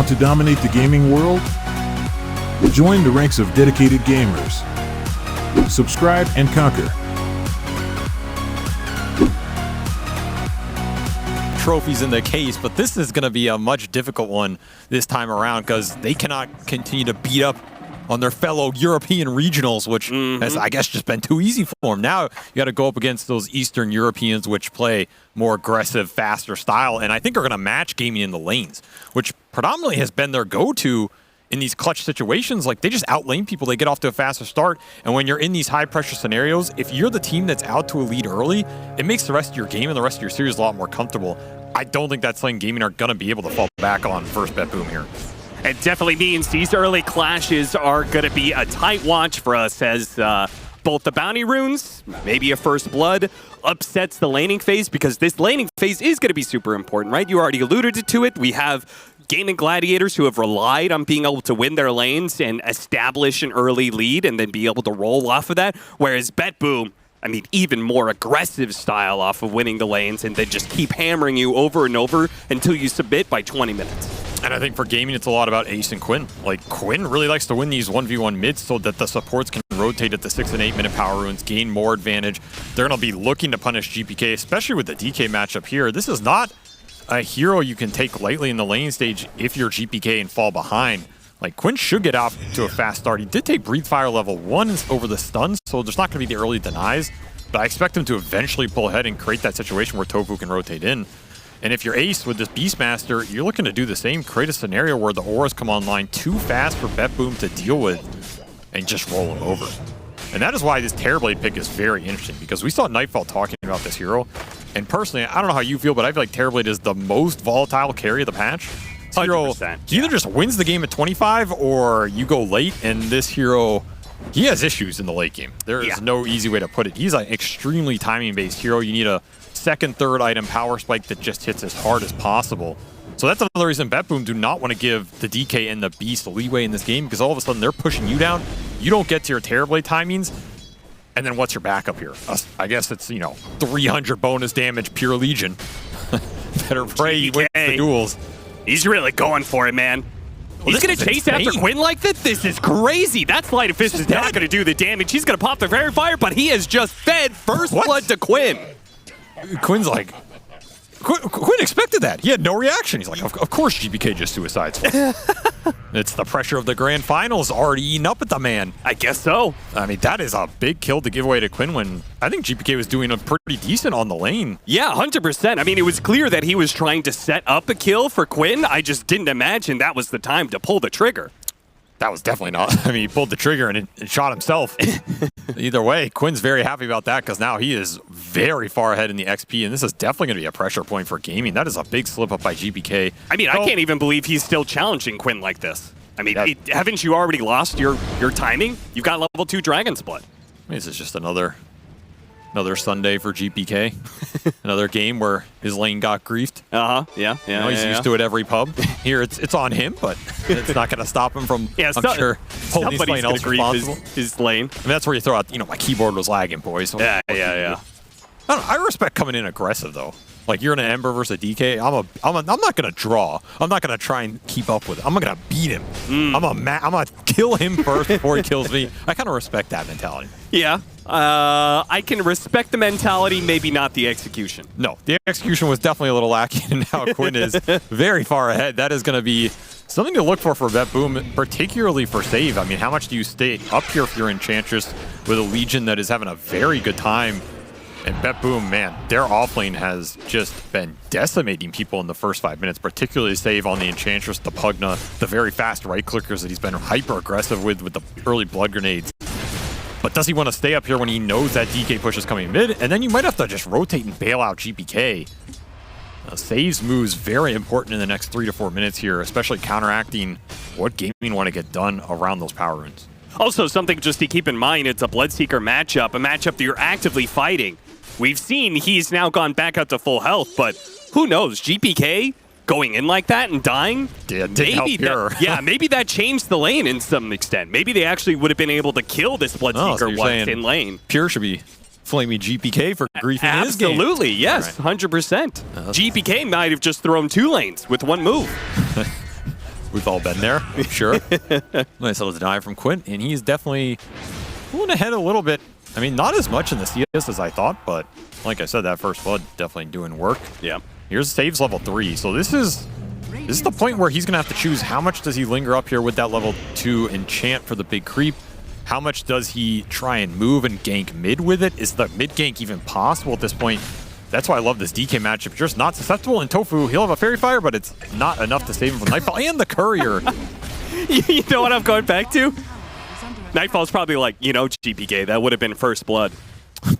Want to dominate the gaming world? Join the ranks of dedicated gamers. Subscribe and conquer. Trophies in the case, but this is going to be a much difficult one this time around because they cannot continue to beat up on their fellow European regionals, which has, I guess, just been too easy for them. Now you got to go up against those Eastern Europeans, which play more aggressive, faster style, and I think are going to match Gaimin in the lanes, which predominantly has been their go-to in these clutch situations. Like, they just outlane people, they get off to a faster start, and when you're in these high-pressure scenarios, if you're the team that's out to a lead early, it makes the rest of your game and the rest of your series a lot more comfortable. I don't think that's something Gaimin are going to be able to fall back on first Betboom here. It definitely means these early clashes are going to be a tight watch for us as both the bounty runes, maybe a first blood, upsets the laning phase, because this laning phase is going to be super important, right? You already alluded to it. We have Gaimin Gladiators who have relied on being able to win their lanes and establish an early lead and then be able to roll off of that, whereas Betboom, I mean, even more aggressive style off of winning the lanes and then just keep hammering you over and over until you submit by 20 minutes. And I think for Gaimin, it's a lot about Ace and Quinn. Like, Quinn really likes to win these 1v1 mids so that the supports can rotate at the 6 and 8 minute power runes, gain more advantage. They're going to be looking to punish GPK, especially with the DK matchup here. This is not a hero you can take lightly in the lane stage if you're GPK and fall behind. Like, Quinn should get out to a fast start. He did take Breathe Fire level 1 over the stuns, so there's not going to be the early denies. But I expect him to eventually pull ahead and create that situation where Tofu can rotate in. And if you're Ace with this Beastmaster, you're looking to do the same, create a scenario where the auras come online too fast for Betboom to deal with and just roll him over. And that is why this Terrorblade pick is very interesting, because we saw Nightfall talking about this hero. And personally, I don't know how you feel, but I feel like Terrorblade is the most volatile carry of the patch. This hero, he either just wins the game at 25 or you go late, and this hero, he has issues in the late game. There is no easy way to put it. He's an extremely timing-based hero. You need a second, third item power spike that just hits as hard as possible. So that's another reason Betboom do not want to give the DK and the Beast leeway in this game, because all of a sudden they're pushing you down. You don't get to your Terrorblade timings, and then what's your backup here? I guess it's, 300 bonus damage, pure Legion. Better pray he wins the duels. He's really going for it, man. He's going to chase after Quinn like this? This is crazy. That Sleight of Fist is not going to do the damage. He's going to pop the Fairy Fire, but he has just fed first blood to Quinn. Quinn's like, Quinn expected that. He had no reaction. He's like, of course GPK just suicides. It's the pressure of the grand finals already eating up at the man. I guess so. I mean, that is a big kill to give away to Quinn when I think GPK was doing a pretty decent on the lane. Yeah, 100%. I mean, it was clear that he was trying to set up a kill for Quinn. I just didn't imagine that was the time to pull the trigger. That was definitely not. I mean, he pulled the trigger and shot himself. Either way, Quinn's very happy about that because now he is very far ahead in the XP, and this is definitely going to be a pressure point for Gaimin. That is a big slip up by GPK. I mean, I can't even believe he's still challenging Quinn like this. I mean, haven't you already lost your timing? You've got level 2 Dragon's Blood. This is just another Sunday for GPK. Another game where his lane got griefed. Yeah. He's used to it every pub. Here it's on him, but it's not going to stop him from, I'm sure, holding somebody else responsible. His lane. I mean, that's where you throw out, my keyboard was lagging, boys. Yeah. I respect coming in aggressive, though. Like, you're in an Ember versus a DK. I'm not going to draw. I'm not going to try and keep up with it. I'm going to beat him. I'm going to kill him first before he kills me. I kind of respect that mentality. Yeah. I can respect the mentality, maybe not the execution. No, the execution was definitely a little lacking, and now Quinn is very far ahead. That is going to be something to look for Betboom, particularly for save. I mean, how much do you stay up here if you're Enchantress with a Legion that is having a very good time? And Betboom, man, their offlane has just been decimating people in the first 5 minutes, particularly save on the Enchantress, the Pugna, the very fast right-clickers that he's been hyper-aggressive with the early blood grenades. But does he want to stay up here when he knows that DK push is coming mid? And then you might have to just rotate and bail out GPK. Saves moves very important in the next 3 to 4 minutes here, especially counteracting what Gaimin want to get done around those power runes. Also, something just to keep in mind, it's a Bloodseeker matchup, a matchup that you're actively fighting. We've seen he's now gone back up to full health, but who knows? GPK going in like that and dying? Maybe that changed the lane in some extent. Maybe they actually would have been able to kill this Bloodseeker once in lane. Pure should be flaming GPK for grief in his game. Absolutely, yes, 100%. GPK might have just thrown 2 lanes with 1 move. We've all been there, I'm sure. Nice little deny from Quinn, and he's definitely pulling ahead a little bit. I mean, not as much in the CS as I thought, but like I said, that first blood definitely doing work. Yeah. Here's saves level 3, so this is the point where he's going to have to choose how much does he linger up here with that level 2 enchant for the big creep. How much does he try and move and gank mid with it? Is the mid gank even possible at this point? That's why I love this DK matchup. You're just not susceptible. And Tofu, he'll have a Fairy Fire, but it's not enough to save him from Nightfall and the Courier. You know what I'm going back to? Nightfall's probably like, you know, GPK, that would have been first blood.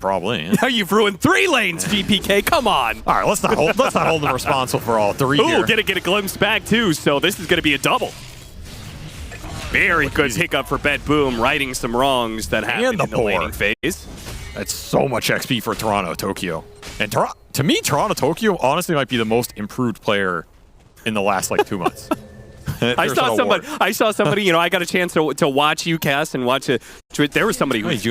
Probably. Yeah. Now you've ruined 3 lanes, GPK. Come on. All right, let's not hold them responsible for all 3 here. Ooh, get a glimpse back too. So this is going to be a double. Very good pickup for Betboom, righting some wrongs that happened in the laning phase. That's so much XP for Toronto Tokyo. And to me, Toronto Tokyo honestly might be the most improved player in the last like 2 months. I saw somebody, you know, I got a chance to watch you cast and watch it. There was somebody who was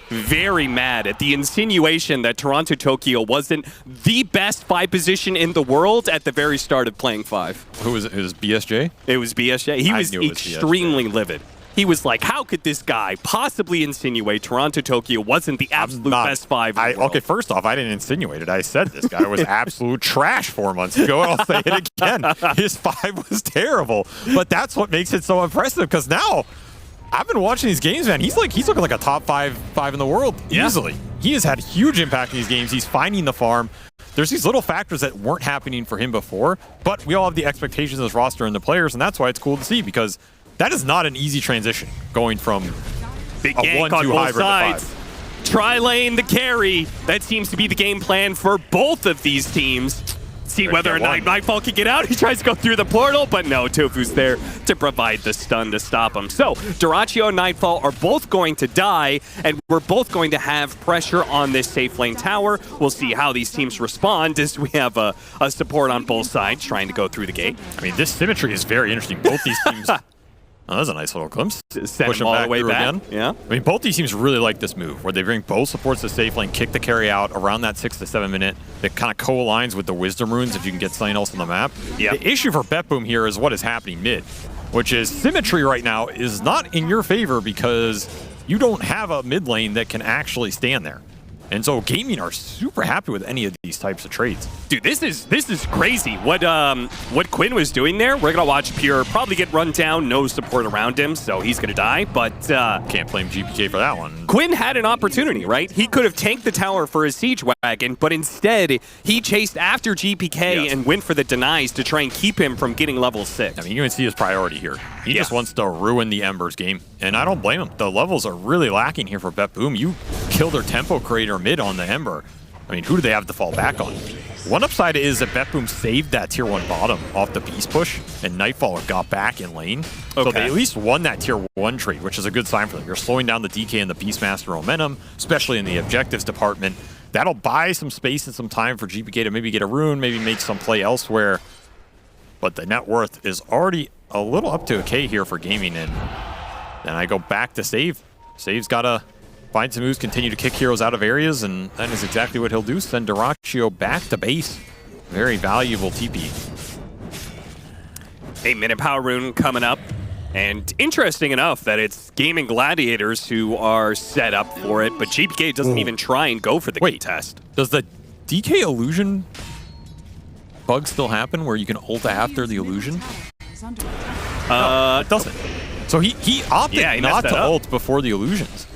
very mad at the insinuation that Toronto Tokyo wasn't the best 5 position in the world at the very start of playing 5. Who was it? It was BSJ? It was BSJ. He was extremely livid. He was like, how could this guy possibly insinuate Toronto Tokyo wasn't the absolute best 5 in the world? Okay, first off, I didn't insinuate it. I said this guy was absolute trash 4 months ago, and I'll say it again. His 5 was terrible. But that's what makes it so impressive, because now I've been watching these games, man. He's looking like a top 5 in the world easily. He has had huge impact in these games. He's finding the farm. There's these little factors that weren't happening for him before, but we all have the expectations of this roster and the players, and that's why it's cool to see, because that is not an easy transition, going from big a gank 1-2 on both hybrid sides. to 5. Tri-lane the carry. That seems to be the game plan for both of these teams. See whether or not Nightfall can get out. He tries to go through the portal, but no, Tofu's there to provide the stun to stop him. So, Dyrachyo and Nightfall are both going to die, and we're both going to have pressure on this safe lane tower. We'll see how these teams respond as we have a support on both sides trying to go through the gate. I mean, this symmetry is very interesting. Both these teams... Oh, that's a nice little glimpse. Push them all the way back. Again. Yeah. I mean, both these teams really like this move, where they bring both supports to safe lane, kick the carry out around that 6 to 7 minute. That kind of co-aligns with the Wisdom Runes if you can get something else on the map. Yep. The issue for Betboom here is what is happening mid, which is symmetry right now is not in your favor because you don't have a mid lane that can actually stand there. And so Gaimin are super happy with any of these types of trades. Dude, this is crazy. What Quinn was doing there, we're gonna watch Pure probably get run down, no support around him, so he's gonna die, but can't blame GPK for that one. Quinn had an opportunity, right? He could have tanked the tower for his siege wagon, but instead he chased after GPK and went for the denies to try and keep him from getting level 6. I mean, you can see his priority here. He just wants to ruin the Embers game, and I don't blame him. The levels are really lacking here for Betboom. You kill their tempo creator mid on the Ember. I mean, who do they have to fall back on? One upside is that Betboom saved that tier 1 bottom off the Beast push, and Nightfall got back in lane. So they at least won that tier 1 trade, which is a good sign for them. You're slowing down the DK and the Beastmaster momentum, especially in the objectives department. That'll buy some space and some time for GPK to maybe get a rune, maybe make some play elsewhere. But the net worth is already a little up to a K here for Gaimin, and then I go back to Save. Save's got to find some moves, continue to kick heroes out of areas, and that is exactly what he'll do. Send Dyrachyo back to base. Very valuable TP. 8-minute power rune coming up. And interesting enough that it's Gaimin Gladiators who are set up for it, but GPK doesn't even try and go for the gate test. Does the DK illusion bug still happen where you can ult after the illusion? No, it doesn't. So he opted not to ult before the illusions.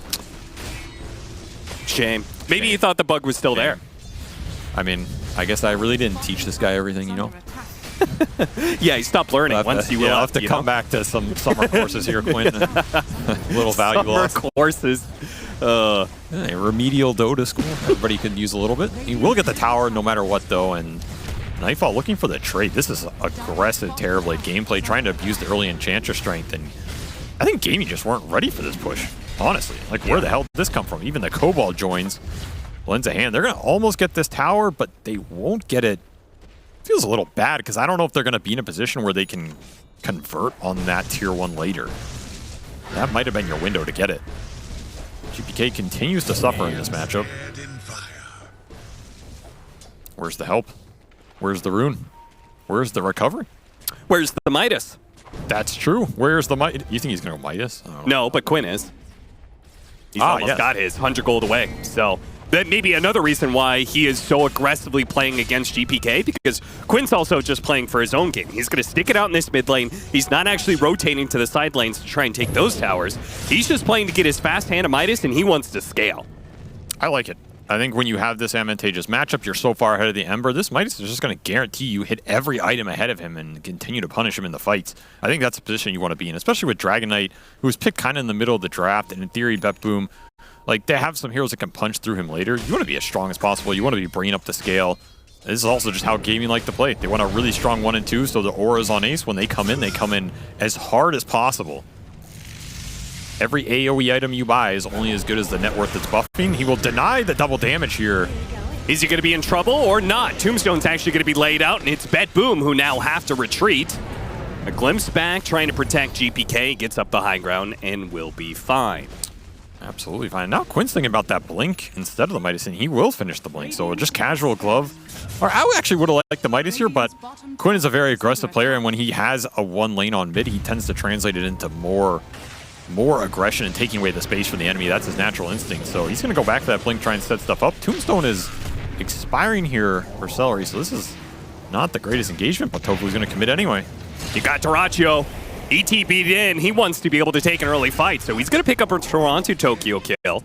Shame. Maybe he thought the bug was still there. I mean, I guess I really didn't teach this guy everything, you know? Yeah, he stopped learning once you will. I'll have to come back to some summer courses here, Quinn. Little value lost. Summer courses. Remedial Dota school. Everybody could use a little bit. He will get the tower no matter what, though, and Nightfall looking for the trade. This is aggressive Terrorblade gameplay, trying to abuse the early Enchanter strength, and I think Gaimin just weren't ready for this push, honestly. Like, where the hell did this come from? Even the Cobalt joins, lends a hand. They're going to almost get this tower, but they won't get it. Feels a little bad, because I don't know if they're going to be in a position where they can convert on that tier 1 later. That might have been your window to get it. GPK continues to suffer in this matchup. Where's the help? Where's the rune? Where's the recovery? Where's the Midas? That's true. Where's the Midas? You think he's going to go Midas? I don't know. No, but Quinn is. He's almost got his 100 gold away. So that may be another reason why he is so aggressively playing against GPK, because Quinn's also just playing for his own game. He's going to stick it out in this mid lane. He's not actually rotating to the side lanes to try and take those towers. He's just playing to get his fast hand of Midas, and he wants to scale. I like it. I think when you have this advantageous matchup, you're so far ahead of the Ember, this Midas is just going to guarantee you hit every item ahead of him and continue to punish him in the fights. I think that's a position you want to be in, especially with Dragon Knight, who was picked kind of in the middle of the draft, and in theory, Betboom, like, they have some heroes that can punch through him later. You want to be as strong as possible. You want to be bringing up the scale. This is also just how Gaimin like to play. They want a really strong 1 and 2, so the auras on Ace, when they come in as hard as possible. Every AoE item you buy is only as good as the net worth that's buffing. He will deny the double damage here. Is he going to be in trouble or not? Tombstone's actually going to be laid out, and it's Betboom who now have to retreat. A glimpse back, trying to protect GPK, gets up the high ground, and will be fine. Absolutely fine. Now Quinn's thinking about that blink instead of the Midas, and he will finish the blink. So just casual glove. Or I actually would have liked the Midas here, but Quinn is a very aggressive player, and when he has a 1 lane on mid, he tends to translate it into more aggression and taking away the space from the enemy. That's his natural instinct. So he's going to go back to that blink, try and set stuff up. Tombstone is expiring here for Celery, so this is not the greatest engagement, but Tofu's going to commit anyway. You got Dyrachyo. ET beat in. He wants to be able to take an early fight, so he's going to pick up a Toronto Tokyo kill.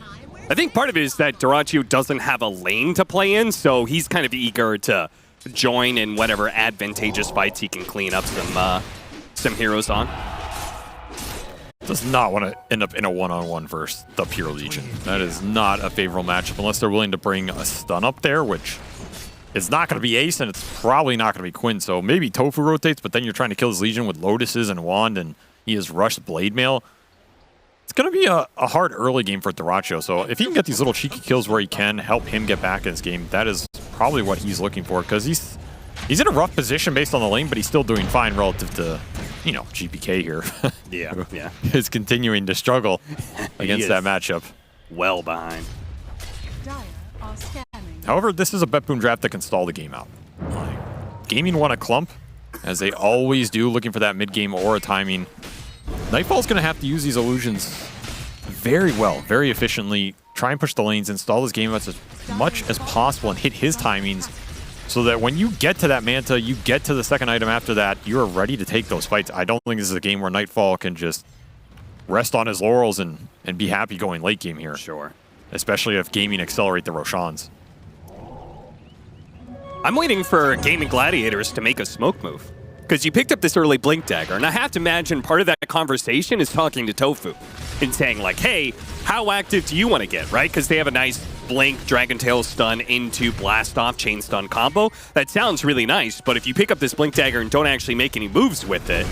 I think part of it is that Dyrachyo doesn't have a lane to play in, so he's kind of eager to join in whatever advantageous fights he can clean up some heroes on. Does not want to end up in a one-on-one versus the Pure Legion. That is not a favorable matchup unless they're willing to bring a stun up there, which is not going to be Ace, and it's probably not going to be Quinn. So maybe Tofu rotates, but then you're trying to kill his Legion with Lotuses and Wand, and he has rushed Blade Mail. It's going to be a hard early game for Dyrachyo. So if he can get these little cheeky kills where he can help him get back in his game, that is probably what he's looking for, because he's in a rough position based on the lane, but he's still doing fine relative to, you know, GPK here. Yeah. Is continuing to struggle against that matchup. Well behind. However, this is a Betboom draft that can stall the game out. Gaimin won a clump, as they always do, looking for that mid-game aura timing. Nightfall's going to have to use these illusions very well, very efficiently, try and push the lanes, install his game as much as possible, and hit his timings, so that when you get to that Manta, you get to the second item after that, you're ready to take those fights. I don't think this is a game where Nightfall can just rest on his laurels and be happy going late game here. Sure. Especially if Gaimin accelerate the Roshans. I'm waiting for Gaimin Gladiators to make a smoke move, because you picked up this early Blink Dagger, and I have to imagine part of that conversation is talking to Tofu and saying, like, hey, how active do you want to get, right? Because they have a nice Blink Dragon Tail stun into Blast Off Chain Stun combo. That sounds really nice, but if you pick up this Blink Dagger and don't actually make any moves with it...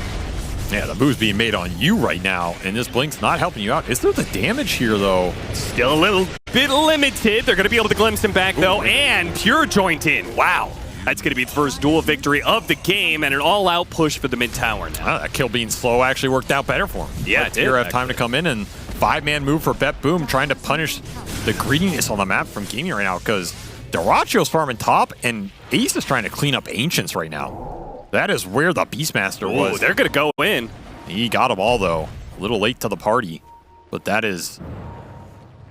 Yeah, the move's being made on you right now, and this Blink's not helping you out. Is there the damage here, though? Still a little bit limited. They're going to be able to glimpse him back, though, and Pure Joint in. Wow. That's going to be the first dual victory of the game, and an all-out push for the mid-tower now. That kill being slow actually worked out better for him. Yeah, it did. Pure have time to come in, and 5-man move for Betboom, trying to punish the greediness on the map from Gaimin right now, because Dyrachyo's farming top, and Ace is trying to clean up Ancients right now. That is where the Beastmaster was. They're going to go in. He got them all, though. A little late to the party, but that is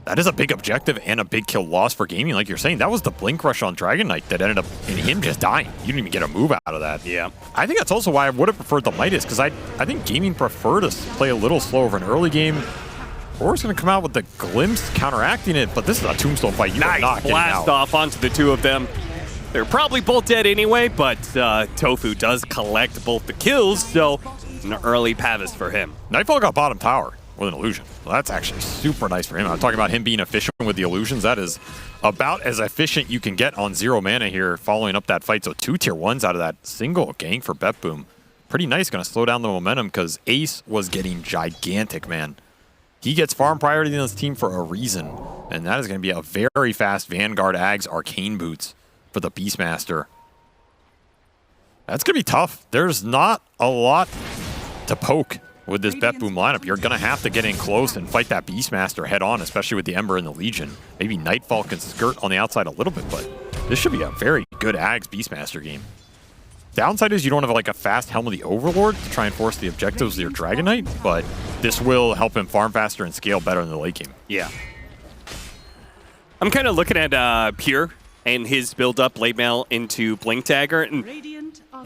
a big objective and a big kill loss for Gaimin. Like you're saying, that was the Blink Rush on Dragon Knight that ended up in him just dying. You didn't even get a move out of that. Yeah. I think that's also why I would have preferred the Midas, because I think Gaimin preferred to play a little slower of an early game. Or it's going to come out with the Glimpse counteracting it, but this is a Tombstone fight. You are not getting out. Blast off onto the two of them. They're probably both dead anyway, but Tofu does collect both the kills, so an early Pavis for him. Nightfall got bottom tower with an illusion. Well, that's actually super nice for him. I'm talking about him being efficient with the illusions. That is about as efficient you can get on 0 mana here following up that fight. So 2 tier 1s out of that single gank for Betboom. Pretty nice. Going to slow down the momentum because Ace was getting gigantic, man. He gets farm priority in this team for a reason. And that is going to be a very fast Vanguard Ags Arcane Boots for the Beastmaster. That's going to be tough. There's not a lot to poke with this Betboom lineup. You're going to have to get in close and fight that Beastmaster head on, especially with the Ember and the Legion. Maybe Nightfall can skirt on the outside a little bit, but this should be a very good Ags Beastmaster game. Downside is you don't have like a fast Helm of the Overlord to try and force the objectives of your Dragon Knight, but this will help him farm faster and scale better in the late game. Yeah. I'm kind of looking at Pure and his build-up late mail into Blink Dagger. And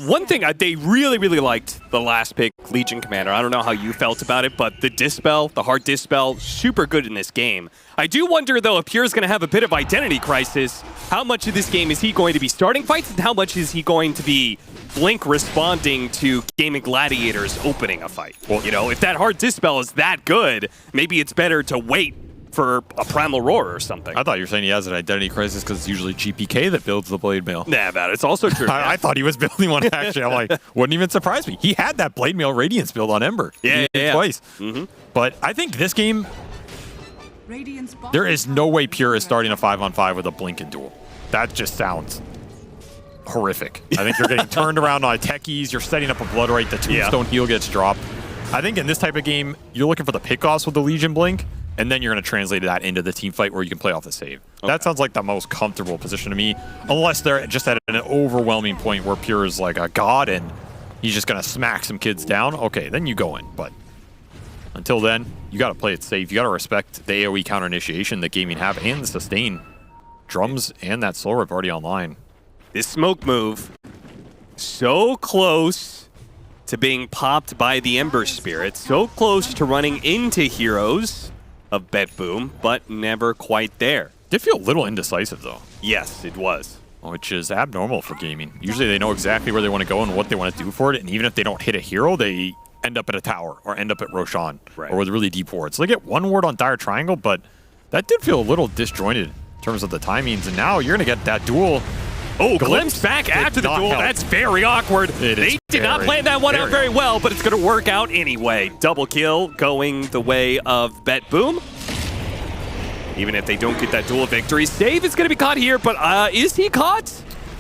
one thing, they really, really liked the last pick, Legion Commander. I don't know how you felt about it, but the Dispel, the hard Dispel, super good in this game. I do wonder, though, if Pure's going to have a bit of identity crisis. How much of this game is he going to be starting fights, and how much is he going to be Blink responding to Gaimin Gladiators opening a fight? Well, you know, if that hard Dispel is that good, maybe it's better to wait for a Primal Roar or something. I thought you were saying he has an identity crisis because it's usually GPK that builds the Blade Mail. Nah, man, it's also true. I thought he was building one, actually. I'm like, wouldn't even surprise me. He had that Blade Mail Radiance build on Ember. Yeah. Twice. But I think this game, there is no way Pure is starting a 5-on-5 with a Blinken duel. That just sounds horrific. I think you're getting turned around on techies. You're setting up a Blood Right. The Tombstone heal gets dropped. I think in this type of game, you're looking for the pickoffs with the Legion Blink, and then you're going to translate that into the team fight where you can play off the save. Okay. That sounds like the most comfortable position to me, unless they're just at an overwhelming point where Pure is like a god and he's just going to smack some kids down. Okay, then you go in. But until then, you got to play it safe. You got to respect the AoE counter initiation that Gaimin have and the sustain. Drums and that Soul Rip already online. This smoke move, so close to being popped by the Ember Spirit, so close to running into heroes of Betboom, but never quite there. Did feel a little indecisive, though. Yes, it was. Which is abnormal for Gaimin. Usually they know exactly where they want to go and what they want to do for it, and even if they don't hit a hero, they end up at a tower or end up at Roshan or with really deep wards. So they get one ward on Dire Triangle, but that did feel a little disjointed in terms of the timings, and now you're going to get that duel. Oh, glimpse back after the duel. That's very awkward. They did not plan that one out very well, but it's going to work out anyway. Double kill going the way of Betboom. Even if they don't get that duel victory, save is going to be caught here, but is he caught?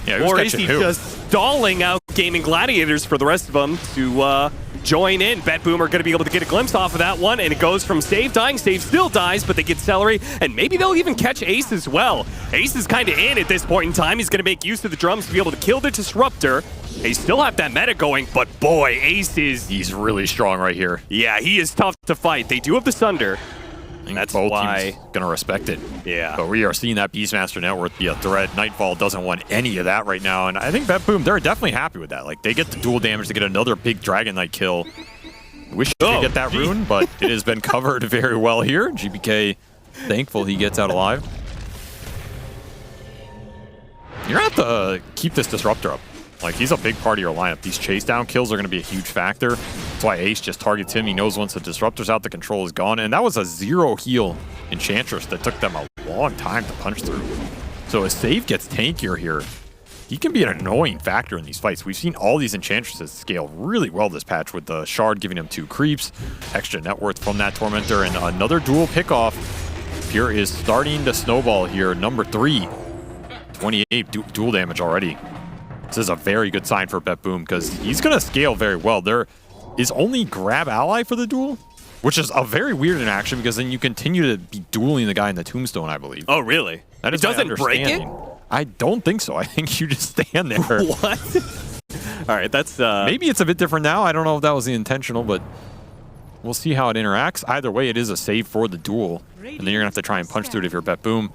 Yeah, or is he just stalling out Gaimin Gladiators for the rest of them to join in? Betboom are going to be able to get a glimpse off of that one, and it goes from Save dying. Save still dies, but they get Celery, and maybe they'll even catch Ace as well. Ace is kind of in at this point in time. He's going to make use of the drums to be able to kill the Disruptor. They still have that meta going, but boy, Ace is... He's really strong right here. Yeah, he is tough to fight. They do have the Sunder. That's both why teams gonna respect it. Yeah. But we are seeing that Beastmaster net worth be a threat. Nightfall doesn't want any of that right now, and I think Betboom, they're definitely happy with that. Like, they get the dual damage to get another big Dragon Knight kill. Wish you could get that rune, but it has been covered very well here. GPK thankful he gets out alive. You're gonna have to keep this Disruptor up. Like, he's a big part of your lineup. These chase down kills are going to be a huge factor. That's why Ace just targets him. He knows once the Disruptor's out, the control is gone. And that was a 0 heal Enchantress that took them a long time to punch through. So as Save gets tankier here, he can be an annoying factor in these fights. We've seen all these Enchantresses scale really well this patch with the Shard giving him 2 creeps, extra net worth from that Tormentor, and another dual pickoff. Pure is starting to snowball here. Number 3, 28 dual damage already. This is a very good sign for Betboom because he's going to scale very well. There is only grab ally for the duel, which is a very weird interaction because then you continue to be dueling the guy in the Tombstone, I believe. Oh, really? That is it doesn't break it? I don't think so. I think you just stand there. What? All right, that's... Maybe it's a bit different now. I don't know if that was the intentional, but we'll see how it interacts. Either way, it is a save for the duel, and then you're going to have to try and punch through it if you're Betboom.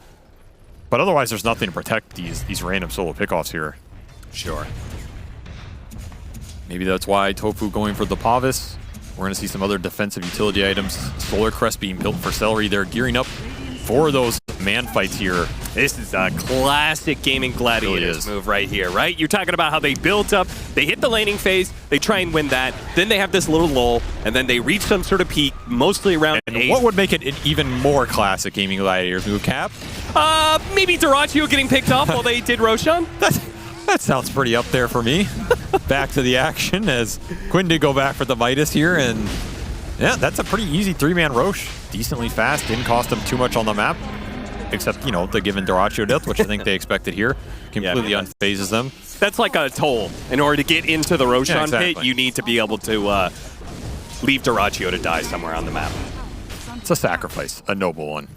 But otherwise, there's nothing to protect these random solo pickoffs here. Sure. Maybe that's why Tofu going for the Pavis. We're going to see some other defensive utility items. Solar Crest being built for Celery. They're gearing up for those man fights here. This is a classic Gaimin Gladiators move right here, right? You're talking about how they built up, they hit the laning phase, they try and win that, then they have this little lull, and then they reach some sort of peak, mostly around and what would make it an even more classic Gaimin Gladiators move, Cap? Maybe Duraccio getting picked off while they did Roshan? That sounds pretty up there for me. Back to the action as Quinn did go back for the Midas here, and yeah, that's a pretty easy 3-man Roche. Decently fast, didn't cost them too much on the map, except, you know, the given Duraccio death, which I think they expected here. Completely unphases them. That's like a toll. In order to get into the Roshan pit, you need to be able to leave Duraccio to die somewhere on the map. It's a sacrifice, a noble one.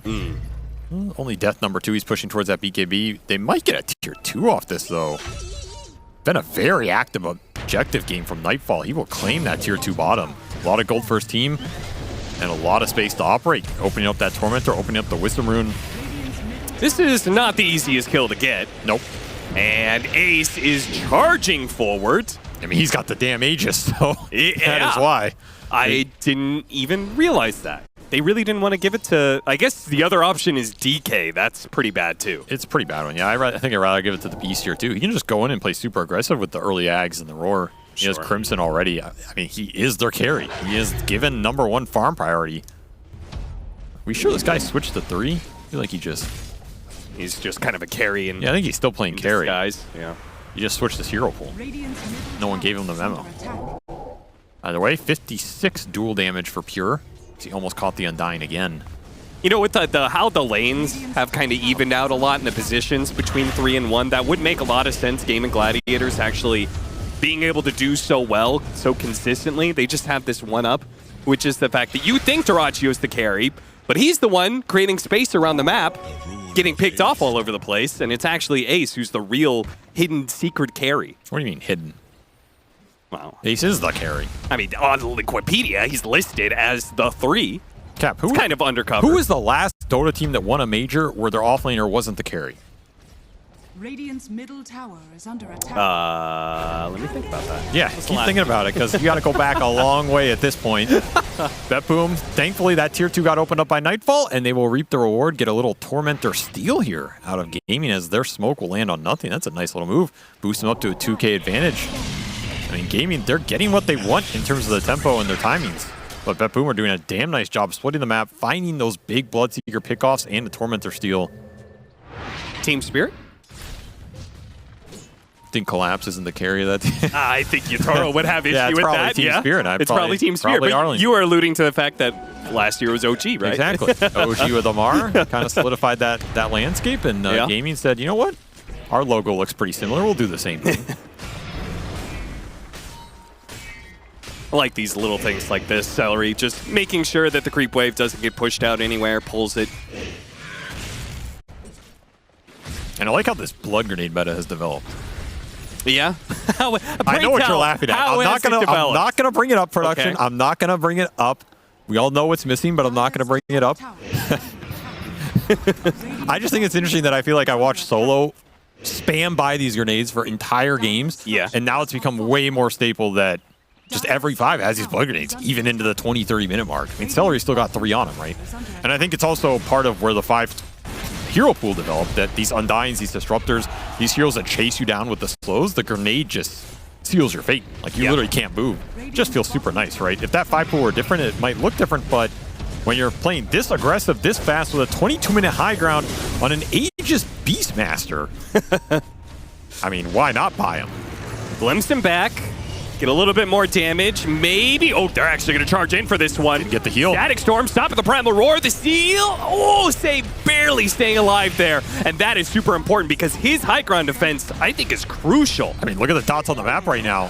Only death number 2. He's pushing towards that BKB. They might get a tier 2 off this, though. been a very active objective game from Nightfall. He will claim that tier 2 bottom. A lot of gold first team and a lot of space to operate. Opening up that Tormentor, opening up the Wisdom Rune. This is not the easiest kill to get. Nope. And Ace is charging forward. I mean, he's got the damn Aegis, so Yeah. that is why. I didn't even realize that. They really didn't want to give it to... I guess the other option is DK. That's pretty bad, too. It's a pretty bad one. Yeah, I think I'd rather give it to the Beast here, too. He can just go in and play super aggressive with the early Ags and the Roar. He has Crimson already. I mean, he is their carry. He is given #1 farm priority. We sure this guy switched to 3? I feel like He's just kind of a carry. Yeah, I think he's still playing carry. Guys, yeah. He just switched his hero pool. No one gave him the memo. Either way, 56 dual damage for Pure. He almost caught the Undying again. You know, with how the lanes have kind of evened out a lot in the positions between 3 and 1, that would make a lot of sense. Gaimin Gladiators actually being able to do so well, so consistently. They just have this one up, which is the fact that you think Durachio's the carry, but he's the one creating space around the map, getting picked off all over the place, and it's actually Ace who's the real hidden secret carry. What do you mean hidden? Wow. Ace is the carry. I mean, on Wikipedia, he's listed as the 3. Cap, who It's kind of undercover. Who was the last Dota team that won a major where their offlaner wasn't the carry? Radiant's middle tower is under attack. Let me think about that. Yeah, keep thinking about it, because you got to go back a long way at this point. Betboom, thankfully that tier 2 got opened up by Nightfall, and they will reap the reward, get a little Tormentor steal here out of Gaimin, as their smoke will land on nothing. That's a nice little move. Boost them up to a 2K advantage. I mean, Gaimin, they're getting what they want in terms of the tempo and their timings. But Betboom are doing a damn nice job splitting the map, finding those big Bloodseeker pickoffs and the Tormentor steal. Team Spirit? Think Collapse isn't the carry of that. I think Yatoro would have issue with that. Team Spirit. It's probably Team Spirit. But Arlington. you are alluding to the fact that last year was OG, right? Exactly. OG with Amar kind of solidified that landscape, and Gaimin said, you know what? Our logo looks pretty similar. We'll do the same thing. I like these little things like this, Celery. Just making sure that the creep wave doesn't get pushed out anywhere, pulls it. And I like how this blood grenade meta has developed. Yeah? I know what you're laughing at. I'm not gonna bring it up, production. Okay. I'm not gonna bring it up. We all know what's missing, but I'm not gonna bring it up. I just think it's interesting that I feel like I watched Solo spam by these grenades for entire games. Yeah. And now it's become way more staple that just every 5 has these blood grenades, even into the 20, 30 minute mark. I mean, Celery still got 3 on him, right? And I think it's also part of where the 5 hero pool developed, that these Undyings, these Disruptors, these heroes that chase you down with the slows, the grenade just seals your fate. Like, you literally can't move. It just feels super nice, right? If that 5 pool were different, it might look different, but when you're playing this aggressive, this fast, with a 22-minute high ground on an Aegis Beastmaster, I mean, why not buy him? Glimpse him back. Get a little bit more damage. Maybe. Oh, they're actually going to charge in for this one. Didn't get the heal. Static Storm, stop at the Primal Roar. The seal. Oh, barely staying alive there. And that is super important because his high ground defense, I think, is crucial. I mean, look at the dots on the map right now.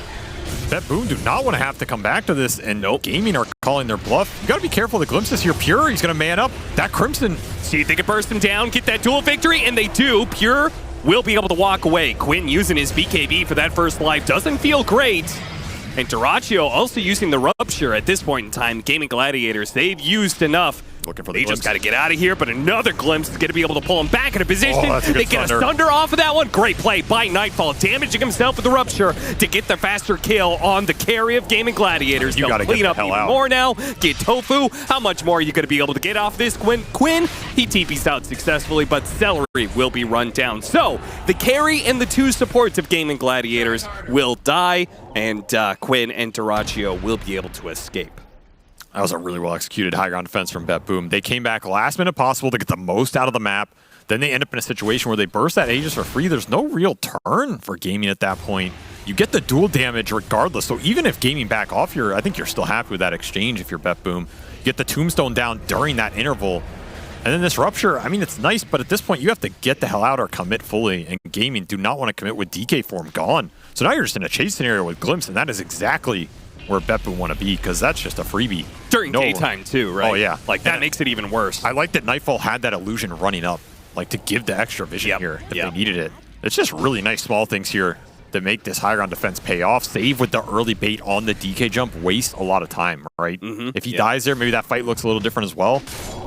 Betboom do not want to have to come back to this, and Gaimin are calling their bluff. You got to be careful. The glimpses here. Pure, he's going to man up. That Crimson. See if they can burst him down, get that dual victory, and they do. Pure will be able to walk away. Quinn using his BKB for that first life doesn't feel great. And Durachio also using the Rupture at this point in time. Gaimin Gladiators, they've used enough. Looking for the They glimpse. just got to get out of here, but another glimpse is going to be able to pull him back into position. Oh, that's a good they get thunder. a thunder off of that one. Great play by Nightfall, damaging himself with the Rupture to get the faster kill on the carry of Gaimin Gladiators. You got to clean get up the hell even out. more now. Get Tofu. How much more are you going to be able to get off this? Quinn, he TP's out successfully, but Celery will be run down. So the carry and the 2 supports of Gaimin Gladiators will die, and Quinn and Durachio will be able to escape. That was a really well-executed high ground defense from Betboom. They came back last minute possible to get the most out of the map. Then they end up in a situation where they burst that Aegis for free. There's no real turn for Gaimin at that point. You get the dual damage regardless. So even if Gaimin back off here, I think you're still happy with that exchange if you're Betboom. You get the Tombstone down during that interval. And then this Rupture, I mean, it's nice, but at this point, you have to get the hell out or commit fully. And Gaimin do not want to commit with DK form gone. So now you're just in a chase scenario with Glimpse, and that is exactly where Betboom want to be, because that's just a freebie. During daytime too, right? Oh, yeah. Like, that makes it even worse. I like that Nightfall had that illusion running up, like to give the extra vision here if they needed it. It's just really nice small things here. that make this high ground defense pay off. Save with the early bait on the DK jump wastes a lot of time, right? If he dies there, maybe that fight looks a little different as well.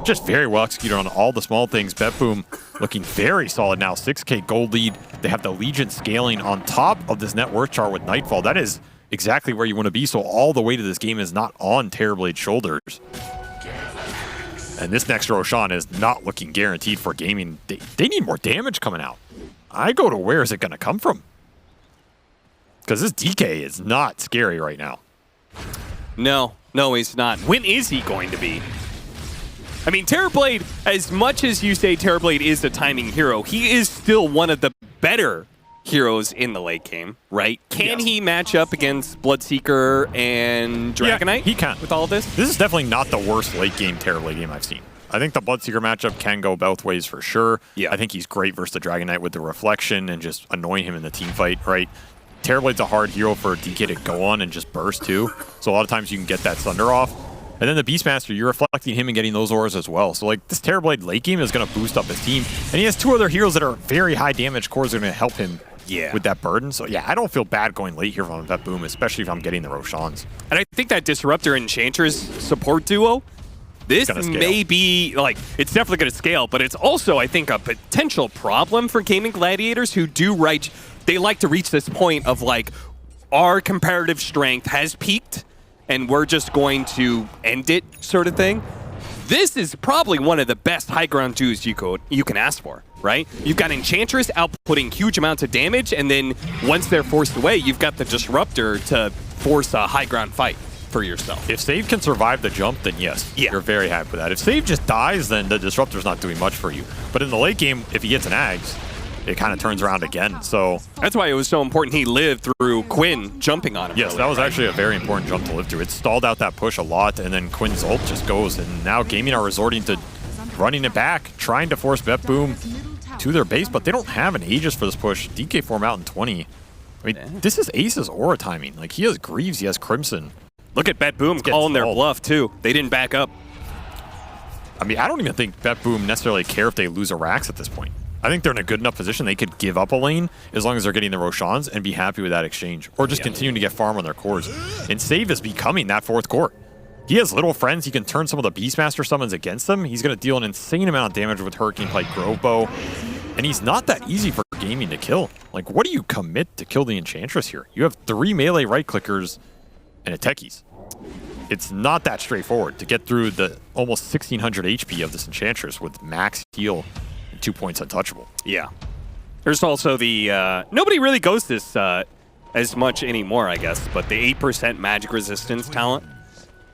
Just very well executed on all the small things. Betboom looking very solid now. 6K gold lead. They have the Legion scaling on top of this net worth chart with Nightfall. That is exactly where you want to be. So all the weight of this game is not on Terrorblade's shoulders. And this next Roshan is not looking guaranteed for Gaimin. They need more damage coming out. I go to where is it going to come from? Because this DK is not scary right now. No, he's not. When is he going to be? I mean, Terrorblade, as much as you say Terrorblade is a timing hero, he is still one of the better heroes in the late game, right? Can he match up against Bloodseeker and Dragonite? Yeah, he can. With all of this? This is definitely not the worst late game Terrorblade game I've seen. I think the Bloodseeker matchup can go both ways for sure. Yeah. I think he's great versus the Dragonite with the reflection and just annoying him in the team fight, right? Terrorblade's a hard hero for DK to go on and just burst too. So a lot of times you can get that Thunder off. And then the Beastmaster, you're reflecting him and getting those auras as well. So like this Terrorblade late game is going to boost up his team. And he has two other heroes that are very high damage cores that are going to help him with that burden. So yeah, I don't feel bad going late here from Betboom, especially if I'm getting the Roshans. And I think that Disruptor Enchantress support duo, this may be, like, it's definitely going to scale, but it's also, I think, a potential problem for Gaimin Gladiators who they like to reach this point of, like, our comparative strength has peaked, and we're just going to end it sort of thing. This is probably one of the best high ground duos you can ask for, right? You've got Enchantress outputting huge amounts of damage, and then once they're forced away, you've got the Disruptor to force a high ground fight for yourself. If Save can survive the jump, then yes, you're very happy with that. If Save just dies, then the Disruptor's not doing much for you. But in the late game, if he gets an Ags, it kind of turns around again. So that's why it was so important he lived through Quinn jumping on him. Yes, that was actually a very important jump to live through. It stalled out that push a lot, and then Quinn's ult just goes. And now Gaimin are resorting to running it back, trying to force Betboom to their base, but they don't have an Aegis for this push. DK form out in 20. I mean, this is Ace's aura timing. Like, he has Greaves, he has Crimson. Look at Betboom calling their bluff, too. They didn't back up. I mean, I don't even think Betboom necessarily care if they lose a Rax at this point. I think they're in a good enough position they could give up a lane as long as they're getting the Roshans and be happy with that exchange. Or just continuing to get farm on their cores. And Save is becoming that fourth core. He has little friends. He can turn some of the Beastmaster summons against them. He's going to deal an insane amount of damage with Hurricane Pike Grove Bow. And he's not that easy for Gaimin to kill. Like, what do you commit to kill the Enchantress here? You have 3 melee right-clickers and a Techies. It's not that straightforward to get through the almost 1600 HP of this Enchantress with max heal and 2 points untouchable. Yeah. There's also the... nobody really goes this as much anymore, I guess, but the 8% magic resistance talent.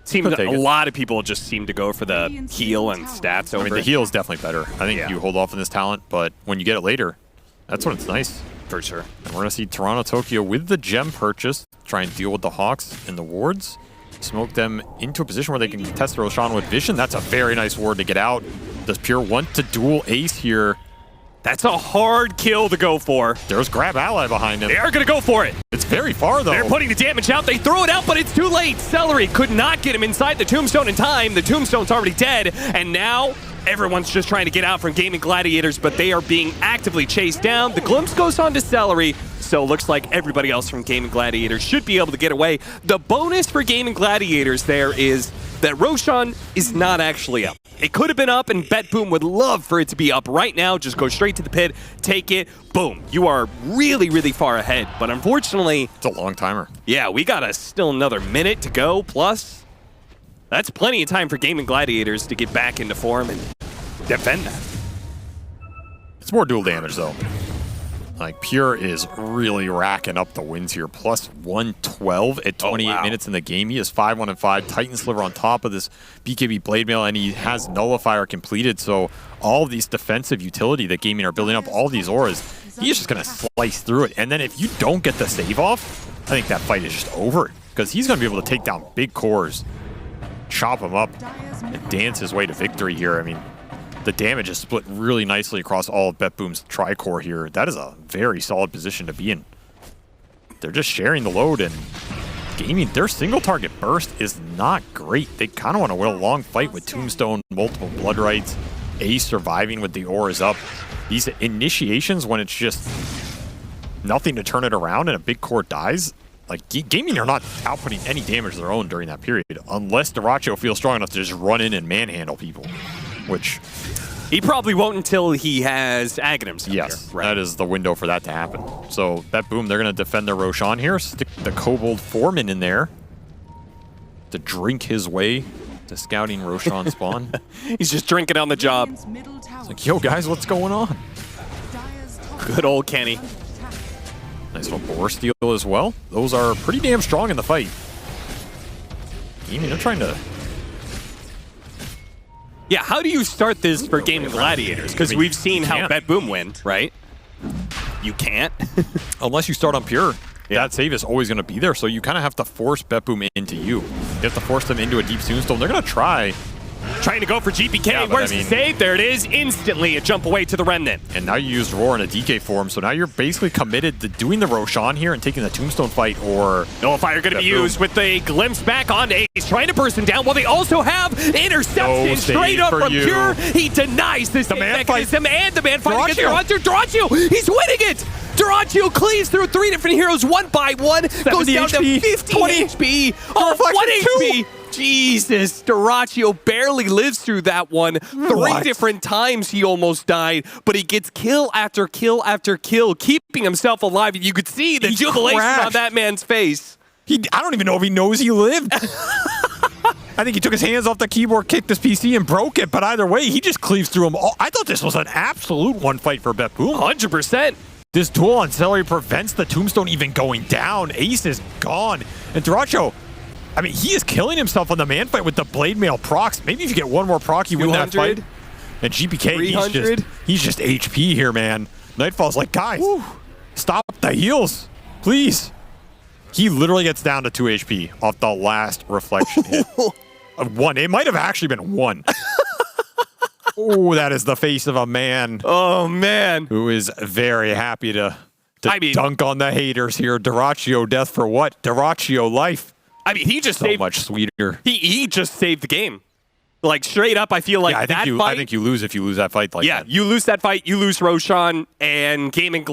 Seems a lot of people just seem to go for the heal and stats over. I mean, the heal is definitely better. I think you hold off on this talent, but when you get it later, that's when it's nice. For sure. And we're going to see Toronto, Tokyo with the gem purchase, try and deal with the Hawks and the wards. Smoke them into a position where they can test the Roshan with Vision. That's a very nice ward to get out. Does Pure want to dual ace here? That's a hard kill to go for. There's Grab Ally behind him. They are going to go for it. It's very far, though. They're putting the damage out. They throw it out, but it's too late. Celery could not get him inside the Tombstone in time. The Tombstone's already dead, and now everyone's just trying to get out from Gaimin Gladiators, but they are being actively chased down. The glimpse goes on to Celery, so it looks like everybody else from Gaimin Gladiators should be able to get away. The bonus for Gaimin Gladiators there is that Roshan is not actually up. It could have been up, and Betboom would love for it to be up right now. Just go straight to the pit, take it, boom. You are really, really far ahead, but unfortunately... It's a long timer. Yeah, we got still another minute to go, plus that's plenty of time for Gaimin Gladiators to get back into form and defend that. It's more dual damage, though. Like, Pure is really racking up the wins here. Plus 112 at 28 minutes in the game. He is 5-1-5. Titan Sliver on top of this BKB Blade Mail, and he has Nullifier completed. So all of these defensive utility that Gaimin are building up, all these auras, he's just going to slice through it. And then if you don't get the save off, I think that fight is just over. Because he's going to be able to take down big cores, chop them up, and dance his way to victory here. I mean, the damage is split really nicely across all of Betboom's tri-core here. That is a very solid position to be in. They're just sharing the load, and Gaimin, their single target burst is not great. They kind of want to win a long fight with Tombstone, multiple Blood Rights, Ace surviving with the auras up. These initiations, when it's just nothing to turn it around and a big core dies, like Gaimin are not outputting any damage of their own during that period, unless Dyrachyo feels strong enough to just run in and manhandle people, which... He probably won't until he has Aghanims. Yes, here. Right. That is the window for that to happen. So Betboom, they're going to defend their Roshan here, stick the Kobold Foreman in there to drink his way to scouting Roshan spawn. He's just drinking on the job. Radiant's middle tower It's like, yo guys, what's going on? Dire's top Good old Kenny. under attack. Nice little Boar Steal as well. Those are pretty damn strong in the fight. They're trying to... Yeah, how do you start this for Gaimin Gladiators? Because we've seen how Betboom win, right? You can't. Unless you start on Pure. That save is always going to be there, so you kind of have to force Betboom into you. You have to force them into a deep Tombstone. They're going to try. Trying to go for GPK. Yeah, Where's the save? There it is. Instantly a jump away to the Remnant. And now you used Roar in a DK form, so now you're basically committed to doing the Roshan here and taking the Tombstone fight, or... Nullifier going to be used with the glimpse back on Ace, trying to burst him down while they also have interception No straight up save from for Pure. you. He denies this The man mechanism and the man fight against Dyrachyo. Dyrachyo. He's winning it. Dyrachyo cleaves through 3 different heroes one by one, goes down to HP, 50 20. HP. Oh, 1 HP. Jesus, Dyrachyo barely lives through that one. 3 different times he almost died, but he gets kill after kill after kill, keeping himself alive. You could see the jubilation crashed. on that man's face. I don't even know if he knows he lived. I think he took his hands off the keyboard, kicked his PC, and broke it, but either way, he just cleaves through them all. I thought this was an absolute one fight for Betboom. 100%. This duel on Celery prevents the Tombstone even going down. Ace is gone. And Dyrachyo, I mean, he is killing himself on the man fight with the Blade Mail procs. Maybe if you get one more proc, you win that fight. And GPK, he's just HP here, man. Nightfall's like, guys, stop the heals, please. He literally gets down to 2 HP off the last reflection hit. 1. It might have actually been 1. Oh, that is the face of a man. Oh, man. Who is very happy to dunk on the haters here. Dyrachyo death for what? Dyrachyo life. I mean, he just So saved, much sweeter. he just saved the game. Like, straight up, I feel like I that fight... I think you lose if you lose that fight like that. Yeah, you lose that fight, you lose Roshan, and Gaimin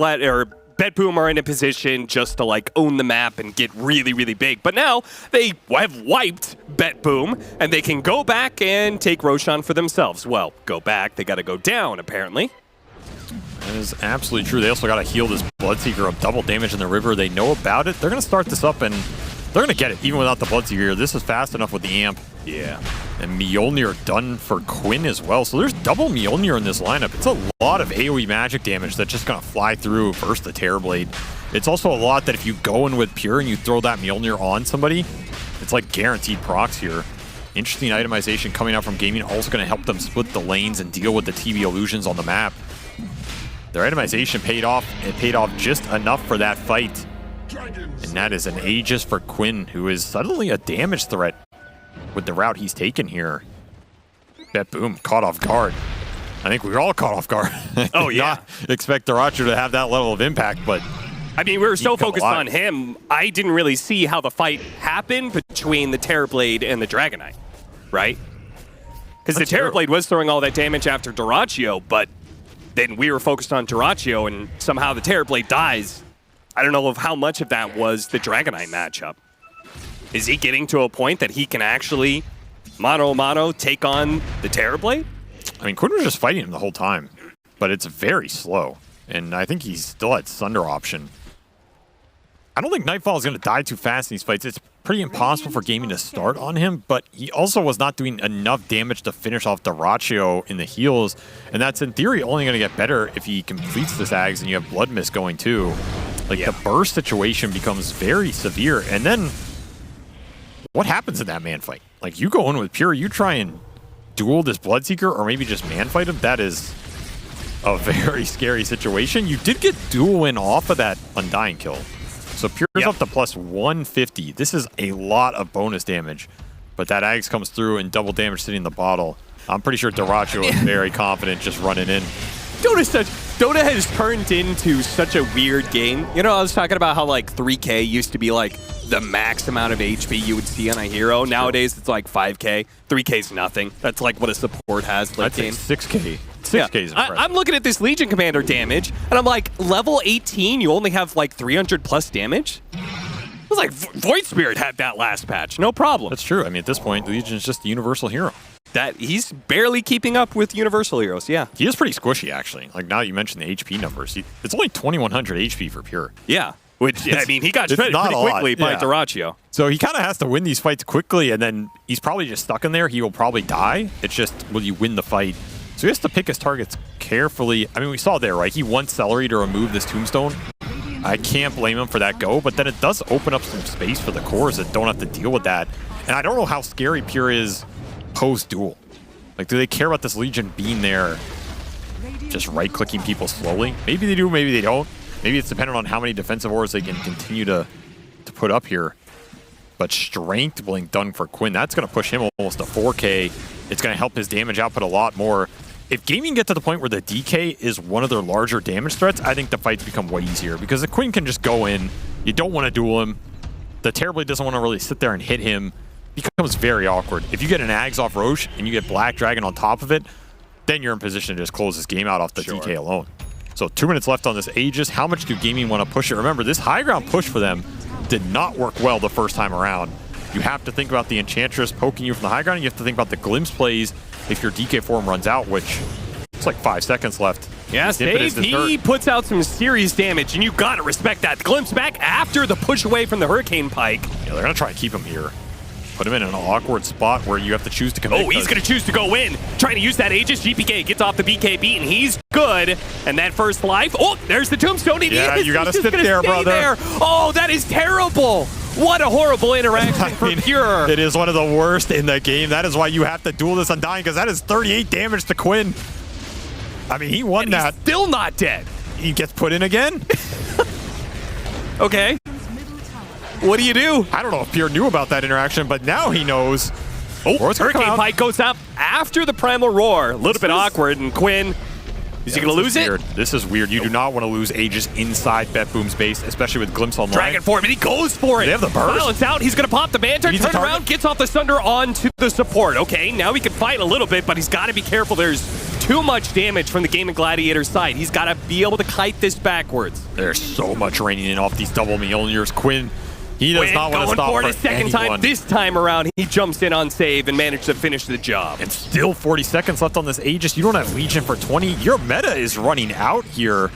Betboom are in a position just to like own the map and get really, really big. But now they have wiped Betboom, and they can go back and take Roshan for themselves. Well, go back, they got to go down, apparently. That is absolutely true. They also got to heal this Bloodseeker of double damage in the river. They know about it. They're going to start this up, and they're going to get it, even without the Bloodseeker. This is fast enough with the amp. Yeah. And Mjolnir done for Quinn as well. So there's double Mjolnir in this lineup. It's a lot of AoE magic damage that's just going to fly through versus the Terrorblade. It's also a lot that if you go in with Pure and you throw that Mjolnir on somebody, it's like guaranteed procs here. Interesting itemization coming out from Gaimin, also going to help them split the lanes and deal with the TB illusions on the map. Their itemization paid off. It paid off just enough for that fight. And that is an Aegis for Quinn, who is suddenly a damage threat with the route he's taken here. Betboom caught off guard. I think we were all caught off guard. Oh, yeah. Not expect Dyrachyo to have that level of impact, but I mean, we were so focused on him, I didn't really see how the fight happened between the Terrorblade and the Dragonite, right? Because the Terrorblade was throwing all that damage after Dyrachyo, but then we were focused on Dyrachyo, and somehow the Terrorblade dies. I don't know of how much of that was the Dragonite matchup. Is he getting to a point that he can actually mano-a-mano take on the Terrorblade? I mean, Quinn was just fighting him the whole time, but it's very slow. And I think he's still at Sunder option. I don't think Nightfall is going to die too fast in these fights. It's pretty impossible for Gaimin to start on him, but he also was not doing enough damage to finish off Dyrachyo in the heals, and that's in theory only going to get better if he completes the Zags and you have Blood Mist going too. Like, the burst situation becomes very severe, and then what happens in that man fight? Like, you go in with Pure, you try and duel this Bloodseeker, or maybe just man fight him. That is a very scary situation. You did get dual win off of that Undying kill. So Pure's up to plus 150. This is a lot of bonus damage. But that Ags comes through and double damage sitting in the bottle. I'm pretty sure Dyrachyo is very confident just running in. Dota has turned into such a weird game. You know, I was talking about how like 3K used to be like the max amount of HP you would see on a hero. Nowadays, it's like 5K. 3K is nothing. That's like what a support has. I'd say 6K. 6K is impressive. I'm looking at this Legion Commander damage, and I'm like, level 18, you only have like 300 plus damage? It was like Void Spirit had that last patch, no problem. That's true. I mean, at this point, Legion is just the universal hero. That he's barely keeping up with Universal Heroes, yeah. He is pretty squishy, actually. Like, now you mentioned the HP numbers. It's only 2,100 HP for Pure. Yeah. Which, I mean, he got shredded pretty quickly by Dyrachyo. So he kind of has to win these fights quickly, and then he's probably just stuck in there. He will probably die. It's just, will you win the fight? So he has to pick his targets carefully. I mean, we saw there, right? He wants Celery to remove this Tombstone. I can't blame him for that go, but then it does open up some space for the cores that don't have to deal with that. And I don't know how scary Pure is post-duel. Like, do they care about this Legion being there, just right-clicking people slowly? Maybe they do, maybe they don't. Maybe it's dependent on how many defensive ores they can continue to put up here. But strength being done for Quinn, that's going to push him almost to 4K. It's going to help his damage output a lot more. If Gaming get to the point where the DK is one of their larger damage threats, I think the fights become way easier. Because the Quinn can just go in. You don't want to duel him. The Terrorblade doesn't want to really sit there and hit him. It becomes very awkward. If you get an Ags off Roche and you get Black Dragon on top of it, then you're in position to just close this game out off the DK alone. So 2 minutes left on this Aegis. How much do Gaming want to push it? Remember, this high ground push for them did not work well the first time around. You have to think about the Enchantress poking you from the high ground. And you have to think about the Glimpse plays if your DK form runs out, which it's like 5 seconds left. Yeah, Stave, he puts out some serious damage, and you got to respect that. The Glimpse back after the push away from the Hurricane Pike. Yeah, they're going to try and keep him here. Put him in an awkward spot where you have to choose to commit. Oh, he's going to choose to go in. Trying to use that Aegis. GPK gets off the BKB, and he's good. And that first life. Oh, there's the Tombstone. Yeah, you got to sit there, brother. Oh, that is terrible. What a horrible interaction for Pure. It is one of the worst in the game. That is why you have to duel this Undying, because that is 38 damage to Quinn. I mean, he won that. He's still not dead. He gets put in again? Okay. What do you do? I don't know if Pierre knew about that interaction, but now he knows. Oh, Hurricane Pike goes up after the Primal Roar. A little bit awkward, and Quinn, is he going to lose it? This is weird. You do not want to lose Aegis inside Betboom's base, especially with Glimpse online. Dragon form, and he goes for it. They have the burst. Balance out. He's going to pop the Banter, turn around, gets off the Sunder onto the support. Okay, now he can fight a little bit, but he's got to be careful. There's too much damage from the Gaimin Gladiators side. He's got to be able to kite this backwards. There's so much raining in off these double Mjolnirs. Quinn, he does not want to stop for it a second time. This time around, he jumps in on save and managed to finish the job. And still 40 seconds left on this Aegis. You don't have Legion for 20. Your meta is running out here.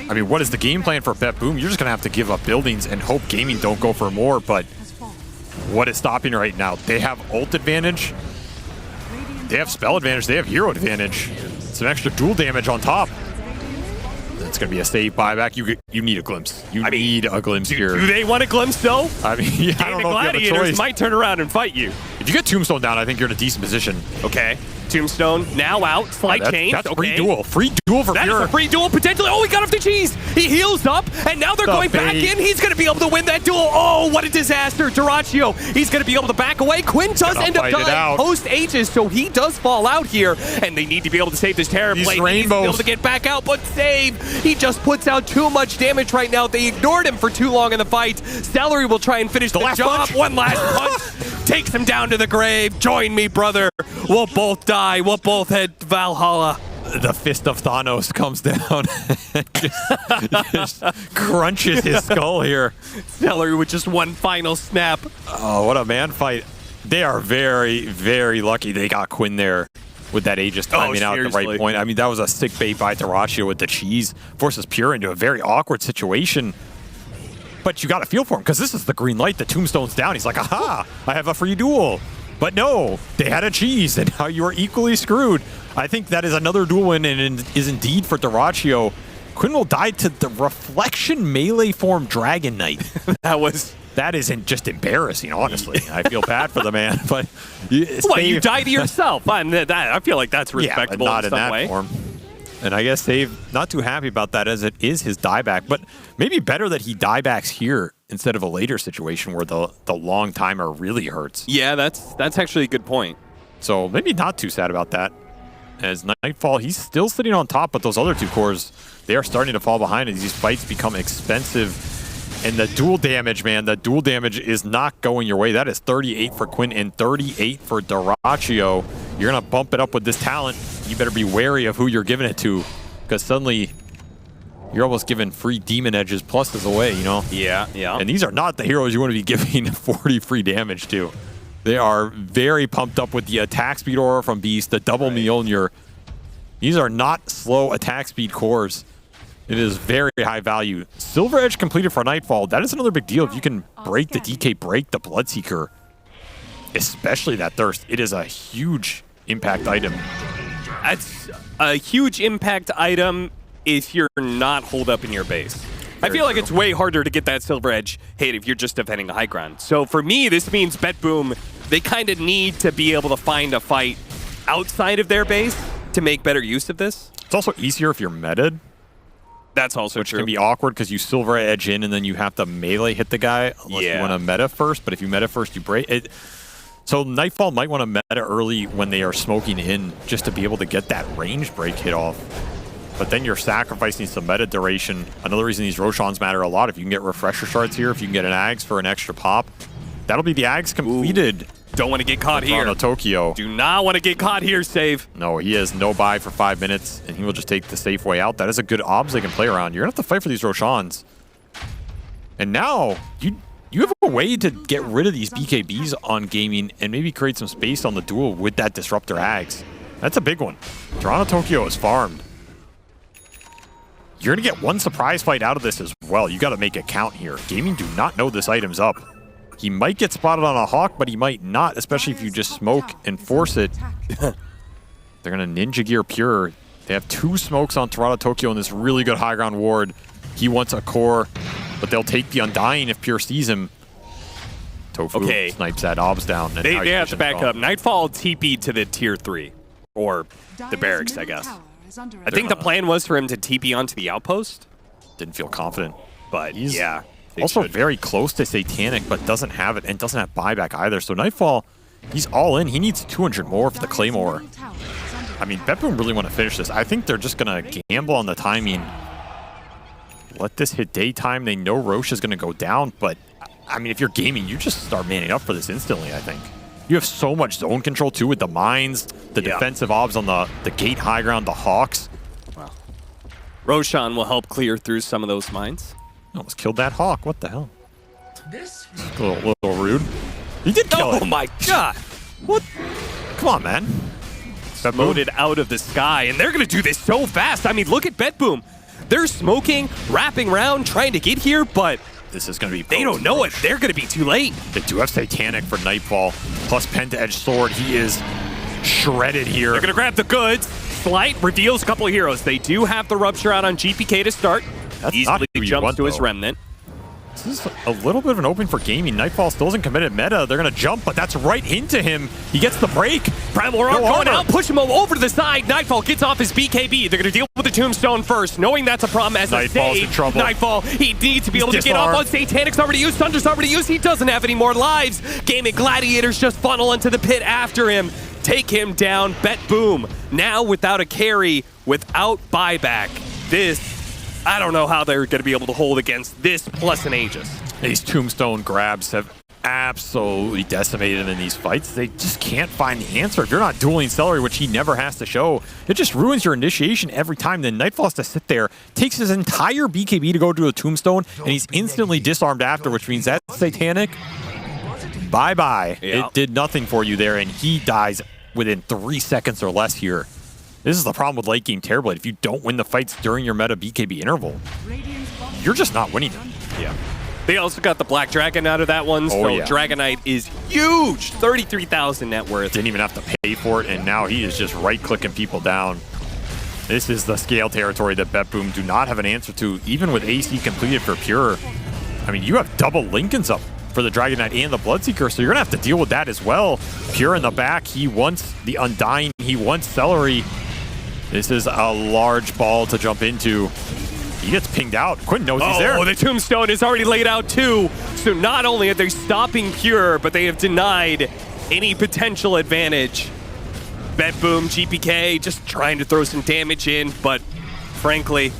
I mean, what is the game plan for Betboom? You're just going to have to give up buildings and hope Gaming don't go for more. But what is stopping right now? They have ult advantage. They have spell advantage. They have hero advantage. Some extra dual damage on top. It's going to be a save buyback. You need a glimpse. You need a glimpse here. Do they want a glimpse, though? I mean, yeah, I don't know if you have a choice. Might turn around and fight you. If you get Tombstone down, I think you're in a decent position. Okay. Tombstone now out. Slight change. That's free duel. Free duel for Pure. That is a free duel potentially. Oh, he got off the cheese. He heals up, and now they're going back in. He's going to be able to win that duel. Oh, what a disaster. Dyrachyo, he's going to be able to back away. Quinn does end up dying post-Aegis, so he does fall out here, and they need to be able to save this Terrorblade. He needs to be able to get back out, but save. He just puts out too much damage right now. They ignored him for too long in the fight. Celery will try and finish the job. One last punch. Takes him down to the grave. Join me, brother. We'll both die. We'll both head to Valhalla. The fist of Thanos comes down and just crunches his skull here. Celery with just one final snap. Oh, what a man fight. They are very, very lucky they got Quinn there with that Aegis timing out at the right point. I mean, that was a sick bait by Dyrachyo with the cheese. Forces Pure into a very awkward situation. But you got to feel for him, because this is the green light. The Tombstone's down. He's like, aha, I have a free duel. But no, they had a cheese, and now you are equally screwed. I think that is another duel win, and is indeed for Dyrachyo. Quinn will die to the Reflection melee form Dragon Knight. That isn't just embarrassing, honestly. I feel bad for the man, but you die to yourself. I feel like that's respectable, yeah, but not in that form. And I guess Dave not too happy about that, as it is his dieback. But maybe better that he diebacks here instead of a later situation where the long timer really hurts. Yeah, that's actually a good point. So maybe not too sad about that. As Nightfall, he's still sitting on top, but those other two cores, they are starting to fall behind as these fights become expensive. And the dual damage, man, the dual damage is not going your way. That is 38 for Quinn and 38 for Dyrachyo. You're going to bump it up with this talent. you better be wary of who you're giving it to, because suddenly you're almost giving free demon edges pluses away, you know? Yeah. And these are not the heroes you want to be giving 40 free damage to. They are very pumped up with the attack speed aura from Beast, the double Mjolnir. These are not slow attack speed cores. It is very high value. Silver Edge completed for Nightfall. That is another big deal. If you can break the DK, break the Bloodseeker, especially that Thirst, it is a huge impact item. That's a huge impact item if you're not holed up in your base. I feel like it's way harder to get that Silver Edge hit if you're just defending the high ground. So for me, this means Betboom, they kind of need to be able to find a fight outside of their base to make better use of this. It's also easier if you're meted. That's also Which true. can be awkward because you Silver Edge in and then you have to melee hit the guy unless you want to meta first. But if you meta first, you break it. So Nightfall might want to meta early when they are smoking in just to be able to get that range break hit off. But then you're sacrificing some meta duration. Another reason these Roshans matter a lot. If you can get refresher shards here, if you can get an Ags for an extra pop, that'll be the Ags completed. Don't want to get caught here. Tokyo. Do not want to get caught here, Save. No, he has no buy for 5 minutes, and he will just take the safe way out. That is a good obs they can play around. You're going to have to fight for these Roshans. And now, you have a way to get rid of these BKBs on Gaming and maybe create some space on the duel with that Disruptor Ags. That's a big one. Toronto Tokyo is farmed. You're going to get one surprise fight out of this as well. You got to make it count here. Gaming do not know this item's up. He might get spotted on a Hawk, but he might not, especially if you just smoke and force it. They're going to Ninja Gear Pure. They have 2 smokes on Toronto Tokyo in this really good high ground ward. He wants a core, but they'll take the Undying if Pure sees him. Tofu snipes that obs down. And They have to back up. Nightfall TP to the tier 3, or the barracks, I guess. I think the plan was for him to TP onto the outpost. Didn't feel confident. But he's also very close to Satanic, but doesn't have it and doesn't have buyback either. So Nightfall, he's all in. He needs 200 more for the Claymore. I mean, Betboom really want to finish this. I think they're just going to gamble on the timing. Let this hit daytime. They know Roche is going to go down, but I mean, if you're Gaming, you just start manning up for this instantly, I think. You have so much zone control too with the mines, the defensive obs on the gate high ground, the Hawks. Wow. Roshan will help clear through some of those mines. Almost killed that Hawk. What the hell? A little rude. He did kill it. Oh my god! What? Come on, man. Loaded out of the sky, and they're going to do this so fast. I mean, look at Betboom. They're smoking, wrapping around, trying to get here, but this is going to be... They don't know it. They're going to be too late. They do have Satanic for Nightfall, plus Pen to Edge Sword. He is shredded here. They're going to grab the goods. Slight reveals a couple of heroes. They do have the Rupture out on GPK to start. That's easily not who you jumps want, to his though. Remnant. This is a little bit of an open for Gaming. Nightfall still isn't committed meta. They're going to jump, but that's right into him. He gets the break. Primal Rock going out, push him over to the side. Nightfall gets off his BKB. They're going to deal with the Tombstone first, knowing that's a problem as Nightfall's a in trouble. Nightfall, he needs to be able to get off on Satanic's already used, Thunder's already used. He doesn't have any more lives. Gaimin Gladiators just funnel into the pit after him. Take him down. Betboom. Now without a carry, without buyback. This, I don't know how they're going to be able to hold against this plus an Aegis. These Tombstone grabs have absolutely decimated him in these fights. They just can't find the answer. If you're not dueling Celery, which he never has to show, it just ruins your initiation every time. Then Nightfall has to sit there, takes his entire BKB to go to a Tombstone, and he's instantly disarmed after, which means that's Satanic. Bye-bye. Yeah. It did nothing for you there, and he dies within 3 seconds or less here. This is the problem with late game Terrorblade. If you don't win the fights during your meta BKB interval, you're just not winning them. Yeah. They also got the Black Dragon out of that one, so Dragonite is huge. 33,000 net worth. Didn't even have to pay for it, and now he is just right-clicking people down. This is the scale territory that Betboom do not have an answer to, even with AC completed for Pure. I mean, you have double Lincolns up for the Dragonite and the Bloodseeker, so you're going to have to deal with that as well. Pure in the back, he wants the Undying, he wants Celery. This is a large ball to jump into. He gets pinged out. Quinn knows he's there. Oh, the Tombstone is already laid out too. So not only are they stopping Pure, but they have denied any potential advantage. Betboom, GPK, just trying to throw some damage in, but frankly,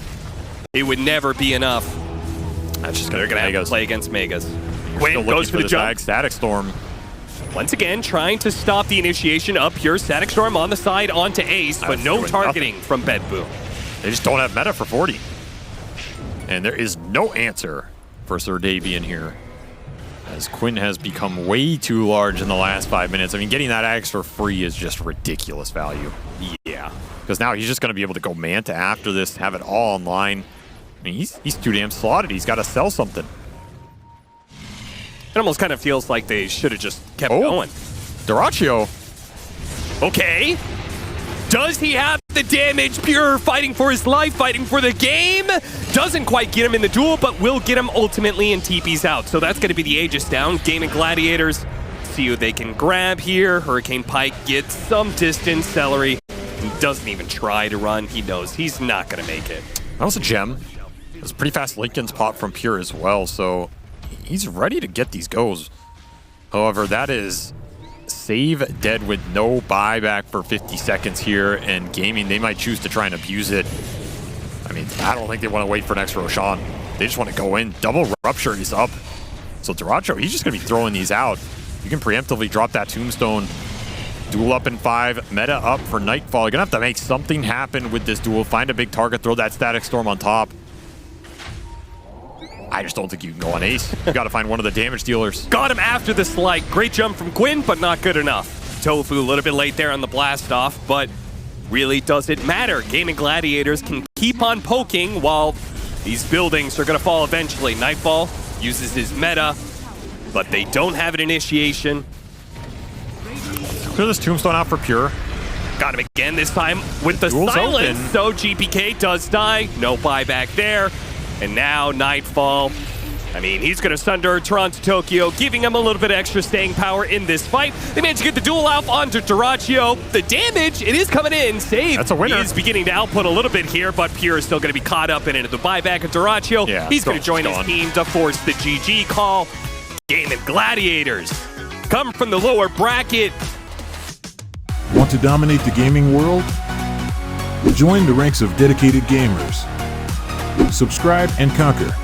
it would never be enough. That's just They're going to have to play against Megas. Quinn goes for the jump. Static Storm. Once again, trying to stop the initiation of Pure. Static Storm on the side onto Ace, but no targeting from Betboom. They just don't have meta for 40. And there is no answer for Sir Davian here, as Quinn has become way too large in the last 5 minutes. I mean, getting that Axe for free is just ridiculous value. Yeah. Because now he's just going to be able to go Manta after this, have it all online. I mean, he's too damn slotted. He's got to sell something. It almost kind of feels like they should have just kept going. Dyrachyo. Okay. Does he have the damage? Pure fighting for his life, fighting for the game. Doesn't quite get him in the duel, but will get him ultimately and TP's out. So that's going to be the Aegis down. Gaimin Gladiators see who they can grab here. Hurricane Pike gets some distance. Celery doesn't even try to run. He knows he's not going to make it. That was a gem. It was a pretty fast Linken's pop from Pure as well, so he's ready to get these goes. However, that is save dead with no buyback for 50 seconds here, and Gaming, they might choose to try and abuse it. I mean, I don't think they want to wait for next Roshan. They just want to go in. Double Rupture is up. So Dyrachyo, he's just going to be throwing these out. You can preemptively drop that Tombstone. Duel up in 5, meta up for Nightfall. You're going to have to make something happen with this duel. Find a big target, throw that Static Storm on top. I just don't think you can go on Ace. You got to find one of the damage dealers. Got him after the slight. Great jump from Quinn, but not good enough. Tofu a little bit late there on the blast off, but really doesn't matter. Gaimin Gladiators can keep on poking while these buildings are going to fall eventually. Nightfall uses his meta, but they don't have an initiation. Clear this Tombstone out for Pure. Got him again, this time with the Duel's silence. open. So GPK does die. No buyback there. And now Nightfall. I mean, he's going to sunder Toronto Tokyo, giving him a little bit of extra staying power in this fight. They managed to get the duel out onto Dyrachyo. The damage, it is coming in. Save That's a winner. is beginning to output a little bit here, but Pure is still going to be caught up in it. The buyback of Dyrachyo. Yeah, He's going to join his gone. team to force the GG call. Gaimin Gladiators come from the lower bracket. Want to dominate the gaming world? Join the ranks of dedicated gamers. Subscribe and conquer.